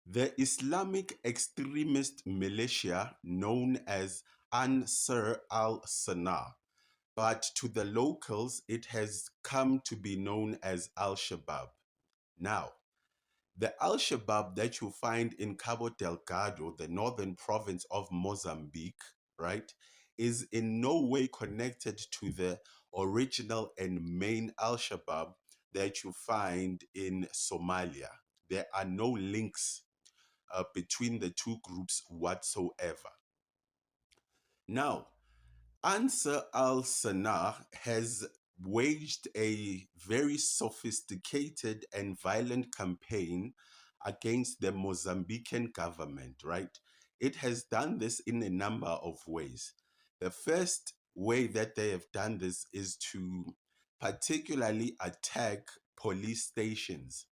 The Islamic extremist militia known as Ansar al-Sana, but to the locals it has come to be known as Al-Shabaab. Now, the Al-Shabaab that you find in Cabo Delgado, the northern province of Mozambique, right, is in no way connected to the original and main Al-Shabaab that you find in Somalia. There are no links between the two groups whatsoever. Now, Ansar al-Sana has waged a very sophisticated and violent campaign against the Mozambican government, right? It has done this in a number of ways. The first way that they have done this is to particularly attack police stations.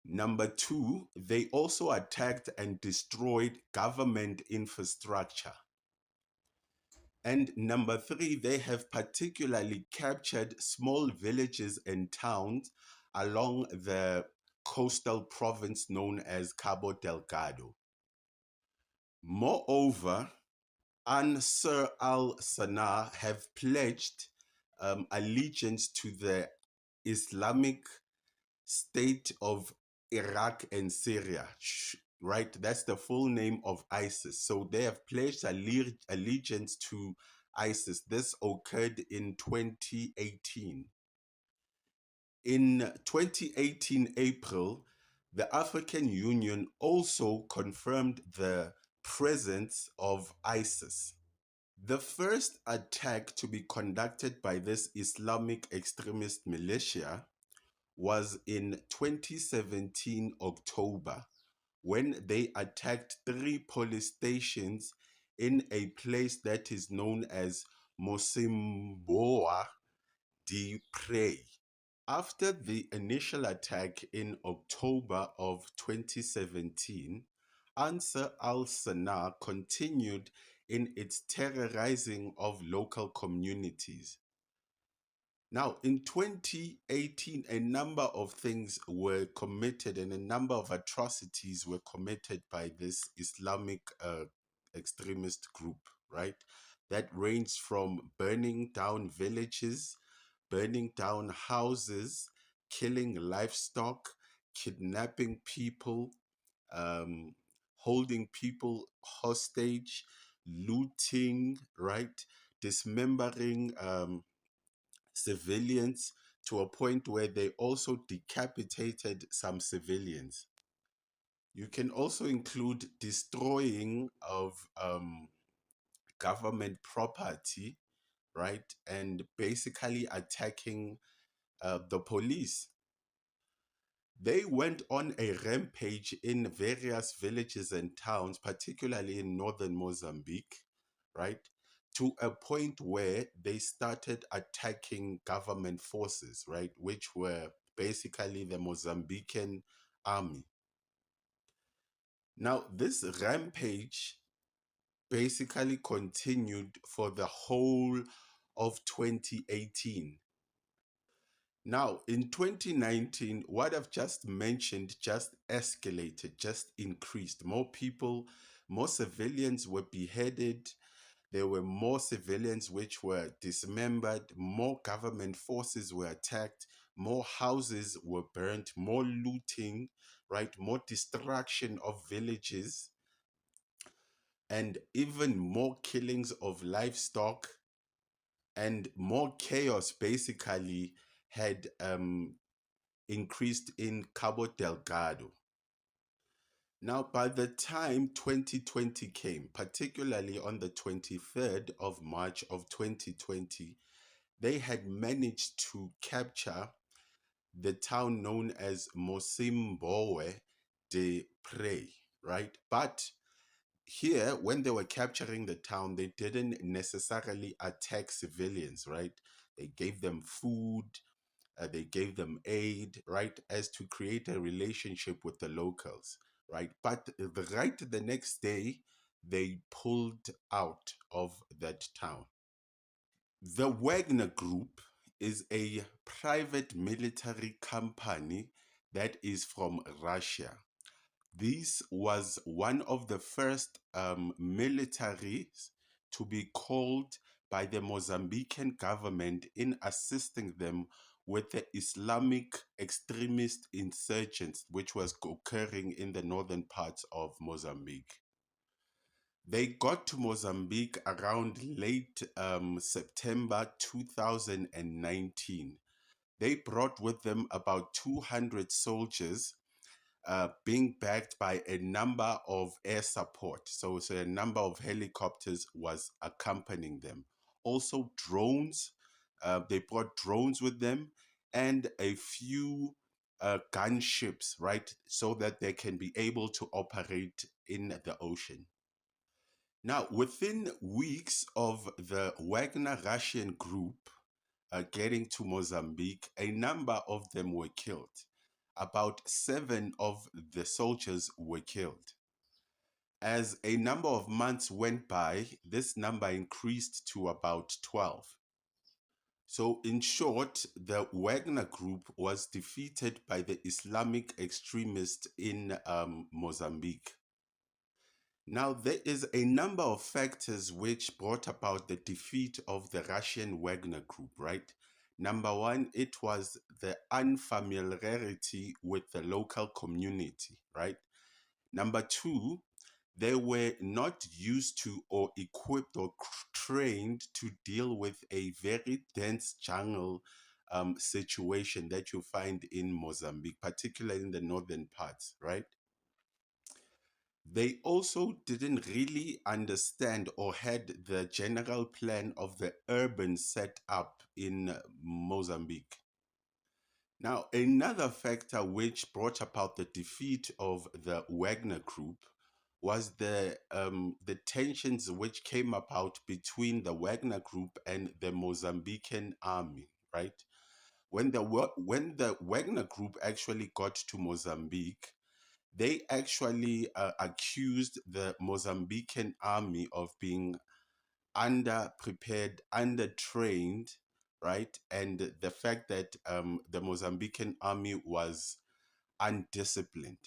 Number two, they also attacked and destroyed government infrastructure. And number three, they have particularly captured small villages and towns along the coastal province known as Cabo Delgado. Moreover, Ansar al-Sana have pledged allegiance to the Islamic State of Iraq and Syria, right? That's the full name of ISIS. So they have pledged allegiance to ISIS. This occurred in 2018. In 2018 April, the African Union also confirmed the presence of ISIS. The first attack to be conducted by this Islamic extremist militia was in 2017 October when they attacked three police stations in a place that is known as Mosimboa de Prey. After the initial attack in October of 2017, Ansar al-Sana continued in its terrorizing of local communities. Now, in 2018, a number of things were committed and a number of atrocities were committed by this Islamic extremist group, right? That ranged from burning down villages, burning down houses, killing livestock, kidnapping people, um, holding people hostage, looting, right? Dismembering civilians to a point where they also decapitated some civilians. You can also include destroying of government property, right? And basically attacking the police. They went on a rampage in various villages and towns, particularly in northern Mozambique, right? To a point where they started attacking government forces, right? Which were basically the Mozambican army. Now, this rampage basically continued for the whole of 2018. Now, in 2019, what I've just mentioned just escalated, just increased. More people, more civilians were beheaded. There were more civilians which were dismembered. More government forces were attacked. More houses were burnt. More looting, right? More destruction of villages. And even more killings of livestock and more chaos basically had increased in Cabo Delgado. Now, by the time 2020 came, particularly on the 23rd of March of 2020, they had managed to capture the town known as Mosimboe de Prey, right? But here, when they were capturing the town, they didn't necessarily attack civilians, right? They gave them food, they gave them aid, right, as to create a relationship with the locals, right? But right the next day, they pulled out of that town. The Wagner Group is a private military company that is from Russia. This was one of the first militaries to be called by the Mozambican government in assisting them with the Islamic extremist insurgents, which was occurring in the northern parts of Mozambique. They got to Mozambique around late September 2019. They brought with them about 200 soldiers, being backed by a number of air support. So a number of helicopters was accompanying them. Also drones, they brought drones with them and a few gunships, right? So that they can be able to operate in the ocean. Now, within weeks of the Wagner Russian group getting to Mozambique, a number of them were killed. About 7 of the soldiers were killed. As a number of months went by, this number increased to about 12. So, in short, the Wagner group was defeated by the Islamic extremists in Mozambique. Now, there is a number of factors which brought about the defeat of the Russian Wagner group, right? Number one, it was the unfamiliarity with the local community, right? Number two, they were not used to or equipped or trained to deal with a very dense jungle situation that you find in Mozambique, particularly in the northern parts, right? They also didn't really understand or had the general plan of the urban setup in Mozambique. Now, another factor which brought about the defeat of the Wagner group was the tensions which came about between the Wagner group and the Mozambican army, right? When the Wagner group actually got to Mozambique, they actually accused the Mozambican army of being underprepared, undertrained, right? And the fact that the Mozambican army was undisciplined.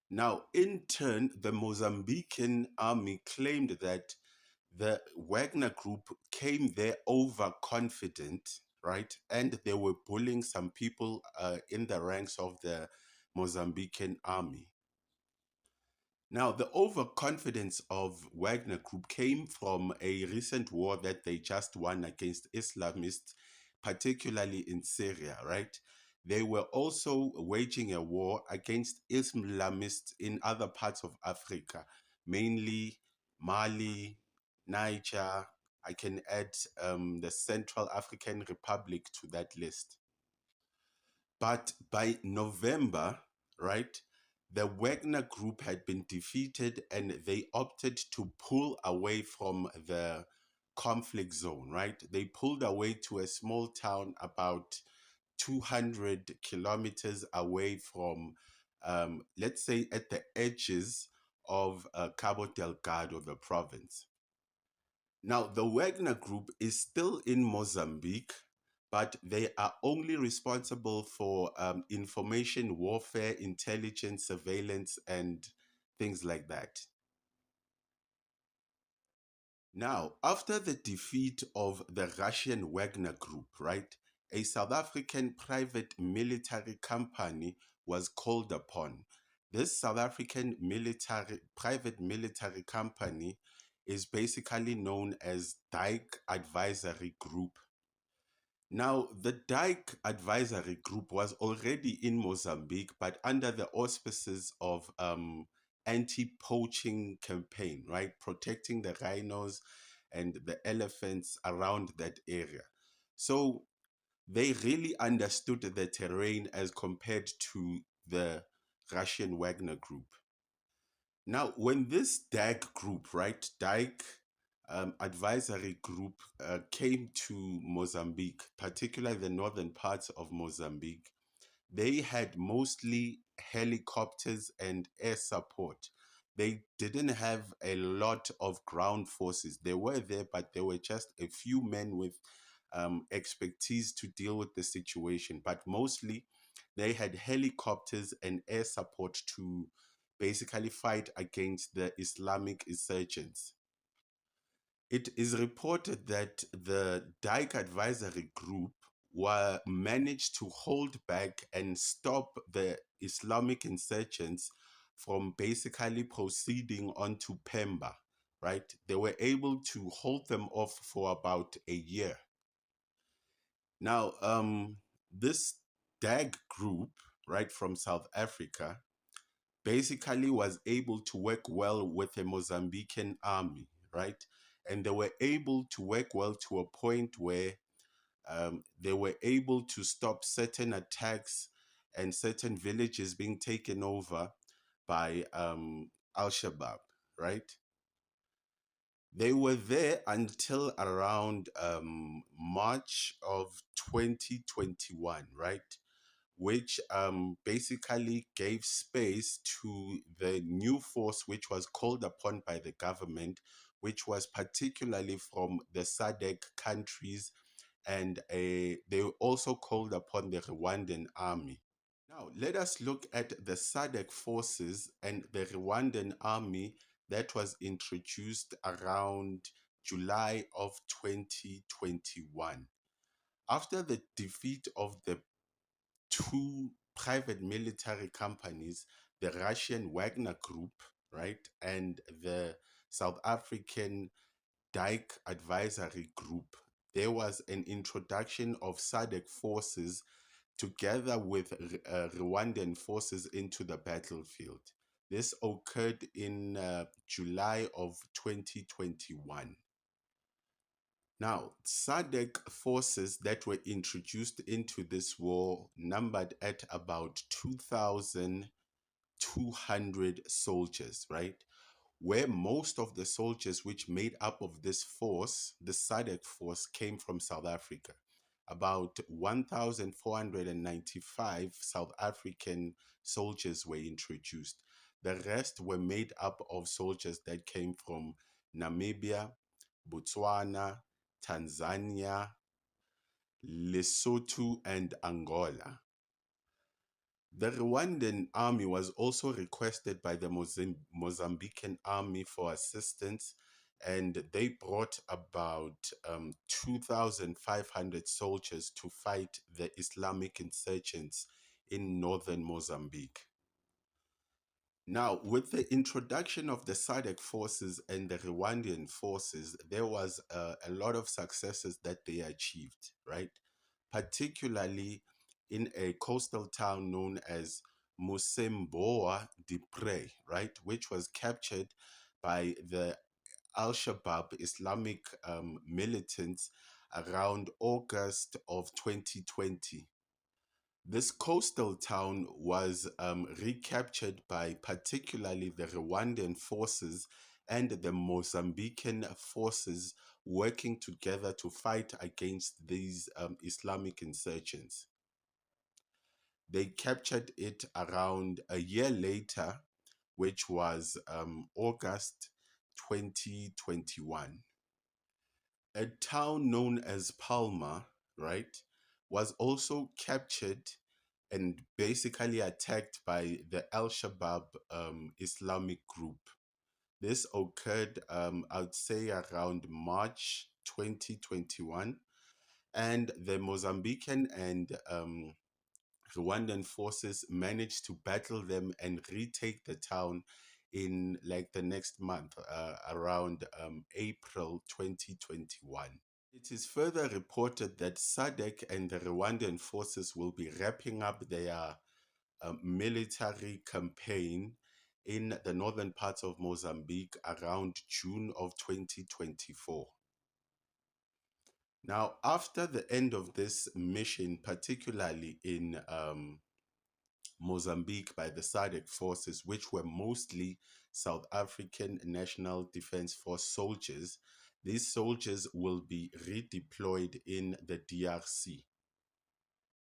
Now, in turn, the Mozambican army claimed that the Wagner group came there overconfident, right? And they were bullying some people in the ranks of the Mozambican army. Now, the overconfidence of Wagner Group came from a recent war that they just won against Islamists, particularly in Syria, right? They were also waging a war against Islamists in other parts of Africa, mainly Mali, Niger. I can add the Central African Republic to that list. But by November, right, the Wagner group had been defeated and they opted to pull away from the conflict zone, right? They pulled away to a small town about 200 kilometers away from, let's say, at the edges of Cabo Delgado, the province. Now, the Wagner Group is still in Mozambique, but they are only responsible for information warfare, intelligence, surveillance, and things like that. Now, after the defeat of the Russian Wagner Group, right, a South African private military company was called upon. This South African private military company is basically known as Dyke Advisory Group. Now, the Dyke Advisory Group was already in Mozambique, but under the auspices of anti-poaching campaign, right? Protecting the rhinos and the elephants around that area. So they really understood the terrain as compared to the Russian Wagner Group. Now, when this Dyke group, right, Dyke advisory group came to Mozambique, particularly the northern parts of Mozambique, they had mostly helicopters and air support. They didn't have a lot of ground forces. They were there, but there were just a few men with expertise to deal with the situation. But mostly, They had helicopters and air support to basically fight against the Islamic insurgents. It is reported that the Dike Advisory Group were managed to hold back and stop the Islamic insurgents from basically proceeding onto Pemba, right? They were able to hold them off for about a year. Now, this DAG group, right, from South Africa, basically was able to work well with the Mozambican army, right? And they were able to work well to a point where they were able to stop certain attacks and certain villages being taken over by Al Shabaab, right? They were there until around March of 2021, right? Which basically gave space to the new force which was called upon by the government, which was particularly from the SADC countries, and they also called upon the Rwandan army. Now, let us look at the SADC forces and the Rwandan army that was introduced around July of 2021. After the defeat of the two private military companies, the Russian Wagner Group, right, and the South African Dike Advisory Group, there was an introduction of SADC forces together with Rwandan forces into the battlefield. This occurred in July of 2021. Now, SADC forces that were introduced into this war numbered at about 2,200 soldiers, right? Where most of the soldiers which made up of this force, the SADC force, came from South Africa. About 1,495 South African soldiers were introduced. The rest were made up of soldiers that came from Namibia, Botswana, Tanzania, Lesotho, and Angola. The Rwandan army was also requested by the Mozambican army for assistance, and they brought about 2,500 soldiers to fight the Islamic insurgents in northern Mozambique. Now, with the introduction of the SADC forces and the Rwandan forces, there was a lot of successes that they achieved, right? Particularly in a coastal town known as Musemboa de Pre, right? Which was captured by the Al-Shabaab Islamic militants around August of 2020. This coastal town was recaptured by particularly the Rwandan forces and the Mozambican forces working together to fight against these Islamic insurgents. They captured it around a year later, which was August 2021. A town known as Palma, right, was also captured and basically attacked by the Al Shabaab Islamic group. This occurred, I would say, around March 2021, and the Mozambican and Rwandan forces managed to battle them and retake the town in like the next month, around April 2021. It is further reported that SADC and the Rwandan forces will be wrapping up their military campaign in the northern parts of Mozambique around June of 2024. Now, after the end of this mission, particularly in Mozambique by the SADC forces, which were mostly South African National Defense Force soldiers, these soldiers will be redeployed in the DRC,